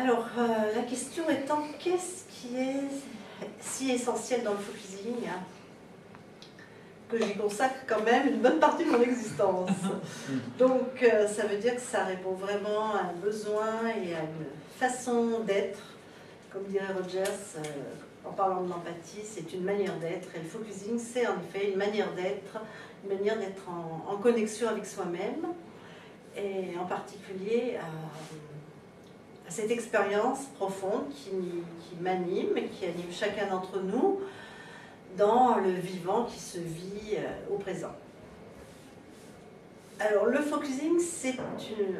Alors, la question étant, qu'est-ce qui est si essentiel dans le focusing, hein, que j'y consacre quand même une bonne partie de mon existence. Donc, ça veut dire que ça répond vraiment à un besoin et à une façon d'être. Comme dirait Rogers, en parlant de l'empathie, c'est une manière d'être. Et le focusing, c'est en effet une manière d'être en connexion avec soi-même, et en particulier à cette expérience profonde qui m'anime et qui anime chacun d'entre nous dans le vivant qui se vit au présent. Alors le focusing, c'est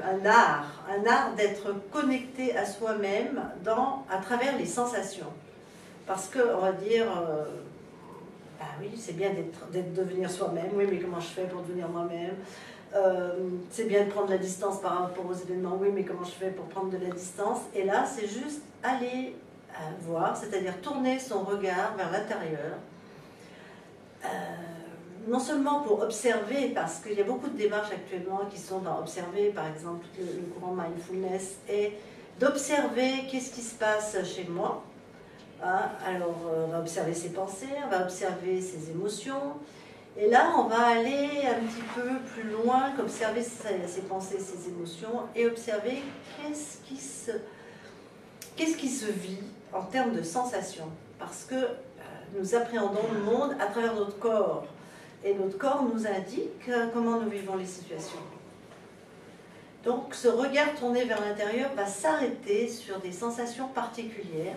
un art d'être connecté à soi-même à travers les sensations. Parce qu'on va dire, bah oui, c'est bien devenir soi-même, oui, mais comment je fais pour devenir moi-même? C'est bien de prendre la distance par rapport aux événements, oui, mais comment je fais pour prendre de la distance? Et là, c'est juste aller voir, c'est-à-dire tourner son regard vers l'intérieur, non seulement pour observer, parce qu'il y a beaucoup de démarches actuellement qui sont dans observer, par exemple, le courant mindfulness, et d'observer qu'est-ce qui se passe chez moi. Hein, alors, on va observer ses pensées, on va observer ses émotions, et là, on va aller un petit peu plus loin qu'observer ses pensées, ses émotions, et observer qu'est-ce qui se vit en termes de sensations. Parce que nous appréhendons le monde à travers notre corps. Et notre corps nous indique comment nous vivons les situations. Donc, ce regard tourné vers l'intérieur va s'arrêter sur des sensations particulières,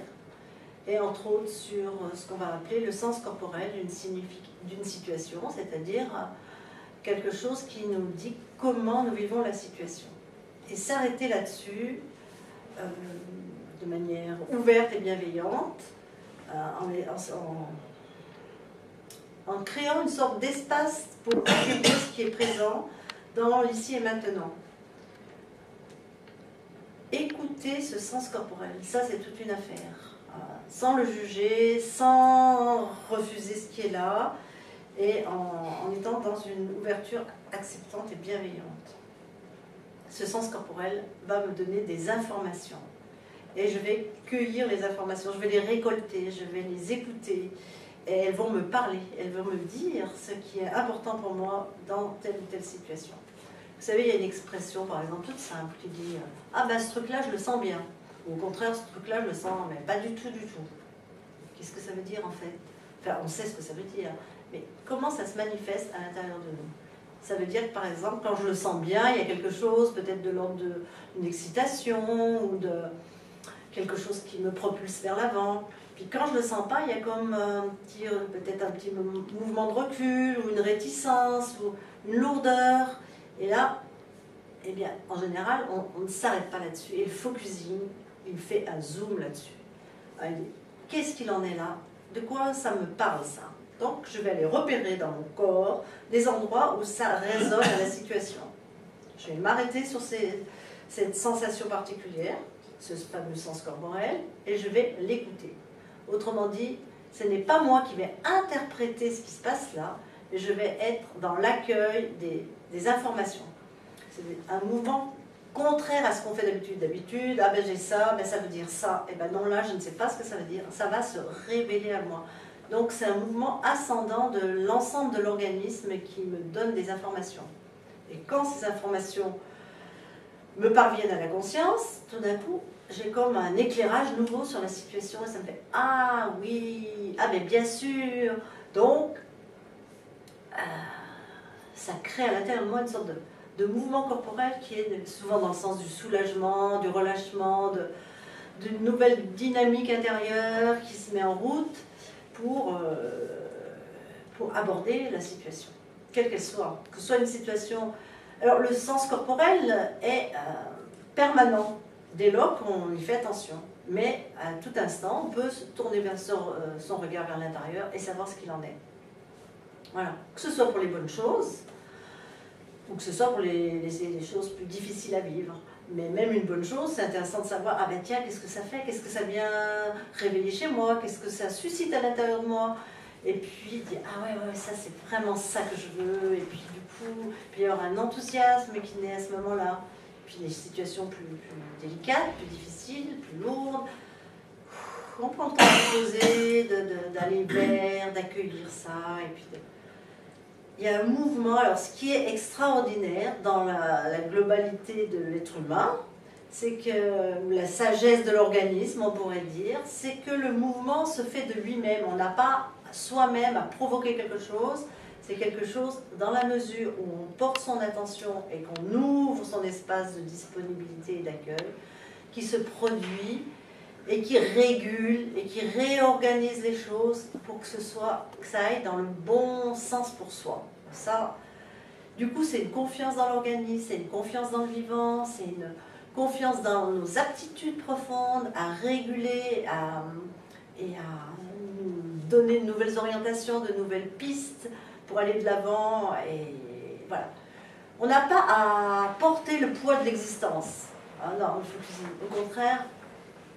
et entre autres sur ce qu'on va appeler le sens corporel d'une situation, c'est-à-dire quelque chose qui nous dit comment nous vivons la situation. Et s'arrêter là-dessus de manière ouverte et bienveillante, en créant une sorte d'espace pour accueillir ce qui est présent dans l'ici et maintenant. Écouter ce sens corporel, ça c'est toute une affaire. Sans le juger, sans refuser ce qui est là, et en étant dans une ouverture acceptante et bienveillante. Ce sens corporel va me donner des informations. Et je vais cueillir les informations, je vais les récolter, je vais les écouter. Et elles vont me parler, elles vont me dire ce qui est important pour moi dans telle ou telle situation. Vous savez, il y a une expression, par exemple, toute simple, qui dit « Ah ben ce truc-là, je le sens bien ». Ou au contraire, ce truc-là, je le sens, mais pas du tout, du tout. Qu'est-ce que ça veut dire en fait? Enfin, on sait ce que ça veut dire, mais comment ça se manifeste à l'intérieur de nous? Ça veut dire que, par exemple, quand je le sens bien, il y a quelque chose, peut-être de l'ordre d'une excitation, ou de quelque chose qui me propulse vers l'avant. Puis quand je ne le sens pas, il y a comme peut-être un petit mouvement de recul, ou une réticence, ou une lourdeur. Et là, eh bien, en général, on ne s'arrête pas là-dessus. Et le focusing, il fait un zoom là-dessus. Qu'est-ce qu'il en est là? De quoi ça me parle, ça? Donc, je vais aller repérer dans mon corps des endroits où ça résonne à la situation. Je vais m'arrêter sur cette sensation particulière, ce fameux sens corporel, et je vais l'écouter. Autrement dit, ce n'est pas moi qui vais interpréter ce qui se passe là, mais je vais être dans l'accueil des informations. C'est un mouvement contraire à ce qu'on fait d'habitude. D'habitude, ah ben j'ai ça, ben ça veut dire ça. Et ben non, là, je ne sais pas ce que ça veut dire. Ça va se révéler à moi. Donc c'est un mouvement ascendant de l'ensemble de l'organisme qui me donne des informations. Et quand ces informations me parviennent à la conscience, tout d'un coup, j'ai comme un éclairage nouveau sur la situation et ça me fait « Ah oui, ah mais bien sûr !» Donc, ça crée à l'intérieur de moi une sorte de mouvement corporel qui est souvent dans le sens du soulagement, du relâchement, d'une nouvelle dynamique intérieure qui se met en route pour aborder la situation, quelle qu'elle soit. Que ce soit une situation... Alors le sens corporel est permanent, dès lors qu'on y fait attention. Mais à tout instant, on peut se tourner vers son regard vers l'intérieur et savoir ce qu'il en est. Voilà. Que ce soit pour les bonnes choses, ou que ce soit pour les choses plus difficiles à vivre. Mais même une bonne chose, c'est intéressant de savoir, ah ben tiens, qu'est-ce que ça fait? Qu'est-ce que ça vient réveiller chez moi? Qu'est-ce que ça suscite à l'intérieur de moi? Et puis dire, ah ouais, ça c'est vraiment ça que je veux. Et puis du coup, puis il y aura un enthousiasme qui naît à ce moment-là. Puis les situations plus délicates, plus difficiles, plus lourdes, on prend le temps de poser, d'aller vers, d'accueillir ça. Et puis il y a un mouvement. Alors ce qui est extraordinaire dans la globalité de l'être humain, c'est que la sagesse de l'organisme, on pourrait dire, c'est que le mouvement se fait de lui-même. On n'a pas soi-même à provoquer quelque chose. C'est quelque chose dans la mesure où on porte son attention et qu'on ouvre son espace de disponibilité et d'accueil, qui se produit et qui régule et qui réorganise les choses pour que ça aille dans le bon sens pour soi. Ça, du coup, c'est une confiance dans l'organisme, c'est une confiance dans le vivant, c'est une confiance dans nos aptitudes profondes à réguler et à nous donner de nouvelles orientations, de nouvelles pistes pour aller de l'avant. Et voilà. On n'a pas à porter le poids de l'existence. Ah non, au contraire,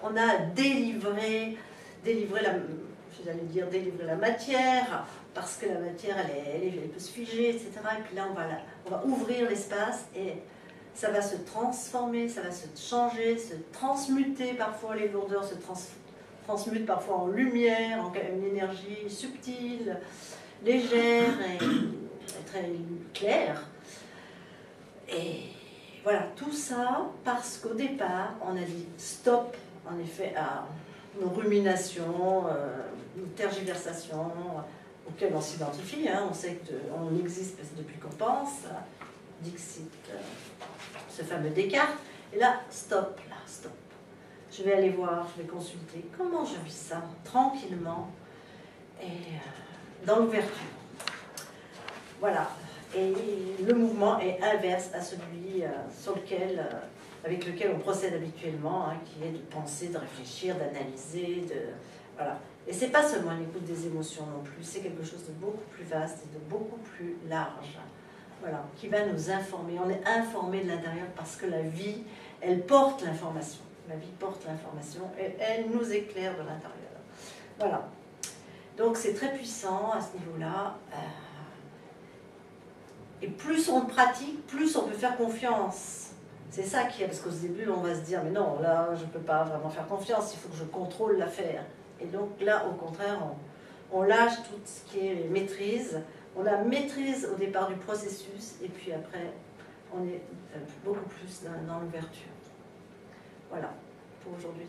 on a délivré la matière, parce que la matière, elle peut se figer, etc. Et puis là, on va ouvrir l'espace et ça va se transformer, ça va se changer, se transmuter. Parfois, les lourdeurs se transmutent parfois en lumière, en une énergie subtile, légère et très claire. Et voilà, tout ça parce qu'au départ, on a dit stop, en effet, à nos ruminations, nos tergiversations, auxquelles on s'identifie. On sait qu'on existe depuis qu'on pense. Dixit, ce fameux Descartes. Et là, stop. Je vais aller voir, je vais consulter comment je vis ça, tranquillement, et dans l'ouverture. Voilà. Et le mouvement est inverse à celui avec lequel on procède habituellement, qui est de penser, de réfléchir, d'analyser, voilà. Et c'est pas seulement l'écoute des émotions non plus, c'est quelque chose de beaucoup plus vaste et de beaucoup plus large, voilà, qui va nous informer. On est informé de l'intérieur parce que la vie, elle porte l'information. La vie porte l'information et elle nous éclaire de l'intérieur. Voilà. Donc c'est très puissant à ce niveau-là. Et plus on pratique, plus on peut faire confiance. C'est ça qui est, parce qu'au début, on va se dire, mais non, là, je ne peux pas vraiment faire confiance, il faut que je contrôle l'affaire. Et donc là, au contraire, on lâche tout ce qui est maîtrise. On a maîtrise au départ du processus, et puis après, on est beaucoup plus dans l'ouverture. Voilà, pour aujourd'hui.